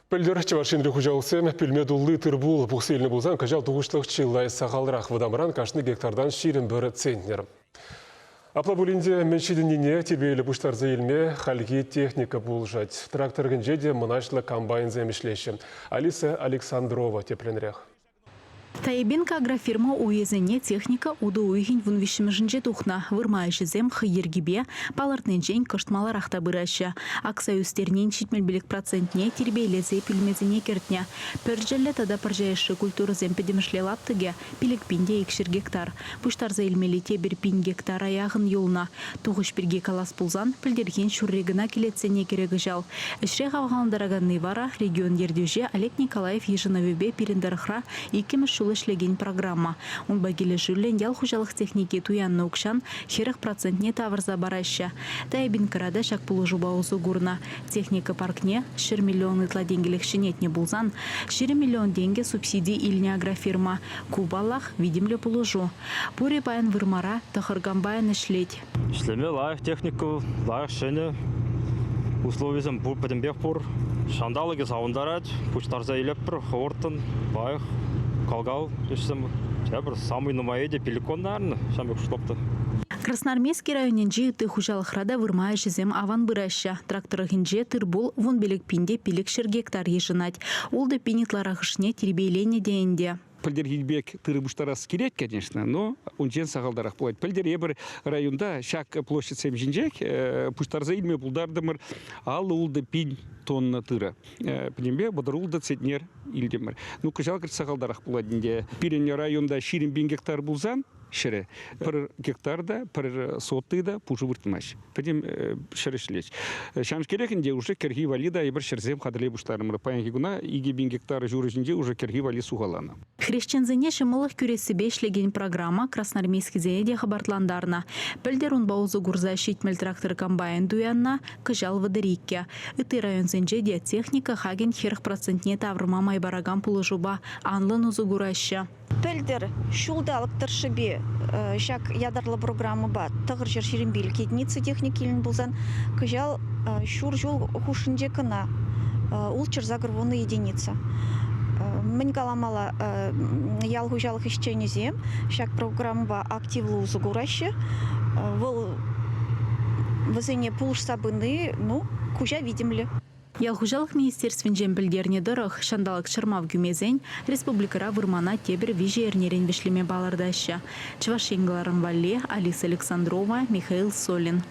Пөлдер чаваршинрі хұжаусы пілмедулы тұрбул бұқселіні болзан кажал тұғышлық чиллай сағалырақ вадамыран кашны гектардан ширин бір центнер. Апла бұлінде меншедініне тербейлі бұштарзы елме халги техника болжать. Тракторгін жеде мұнашлы комбайн земішлеші. Алиса Александрова тепленірек. Таебенка агрофирма уезіне техника уды уйгин вунвишіміжінже тухна. Вырмайшы зем хыйергебе палыртнен жен кыштмалар ақта бұрашы. Акса үстернен шитмелбілік процентне тербейлезе пілмезіне кертне. Пөрджелі тада пыржайшы культуры зем педемішле лаптыге пилік пинде екшір гектар. Бұштарза елмелете бір пин гектар аяғын юлна. Туғыш бірге калас пулзан пілдерген шүррегіна келетсене керегі жал. Үшре ғавғаландарағанны вара регион ердеже Олег Николаев ежіновебе пирендарықра екіміш ішлеген программа. Он багелі жүрлен ял хұжалық технике туянны ұқшан херіх процентне тавырза бараща. Таябин кірада шак пулы жубауызы гурна. Техника паркне 1 миллион ытла денгелік шинетне булзан, 1 миллион денге субсидий иліне агрофирма. Кубаллах видимлі пулы жу. Пуре баян вырмара тахырган баян ішлет. Ішлеме лайық технику, лайық шыны. Условиям бұл пәдімбек бұр. Шандалығы сауындарад, пұштарза елеп бір, хортын, лайық. Калгал, самый нумаеде пеликон, наверное, шамбек штопты. Красноармейский районенже ты хужалықрада вырмай жезем аван бұраща. Тракторығынже тырбул вон белек пинде пилік шыр гектар ешінать. Олды пинитларағышне тербейлене дейінде. Пілдергенбек тырыбыштарас керек, конечно, но он жен сағалдарақ болады. Пілдер ебір районда шак площадь сем жинжек, пұштарза илме бұлдардымыр, ал олды пин тонна тыра. Пінембе бұдырулды центнер илдемір. Ну, күжал кірт сағалдарақ болады. Пиренне районда ширин бин гектар бұлзан, шыры. Пір гектарда, пір сотыда пұжы вұртымаш. Пінем шырышлеч. Шамш керекінде уже керги валида ебір шырзем қадылей бұштарымыр. Паянки гуна, иге бин гектары жүрежінде уже керги вали суғаланы. Хрещензене шымылық күресі бешлеген программа Красноармейский зенеде хабартландарна. Пөлдер он баузы гурза шитмел трактор комбайн дуянна кыжал вадырикке. Ыты район зенжеде техника хаген херх процентне таврыма майбараган пулы жуба анлын узы гураща. Пөлдер шулдалық тұршыбе шак ядарлы программы ба тығыр жер шеренбейл кетницы техники илін бұлзан кыжал шур жол хушынде кына улчыр загырвоны единица. Мен каламала ял хужалық ишченезе шак программа активлы узы гураща. Вол вызыне пулш сабыны, ну, кужа видимлі. Ялхужалық министерствен жемпілдеріне дұрық шандалық шырмав гүмезен республикара вырмана тебір вижернерен вешлеме балардаща. Чвашенгаларын Валле, Алиса Александрова, Михаил Солин.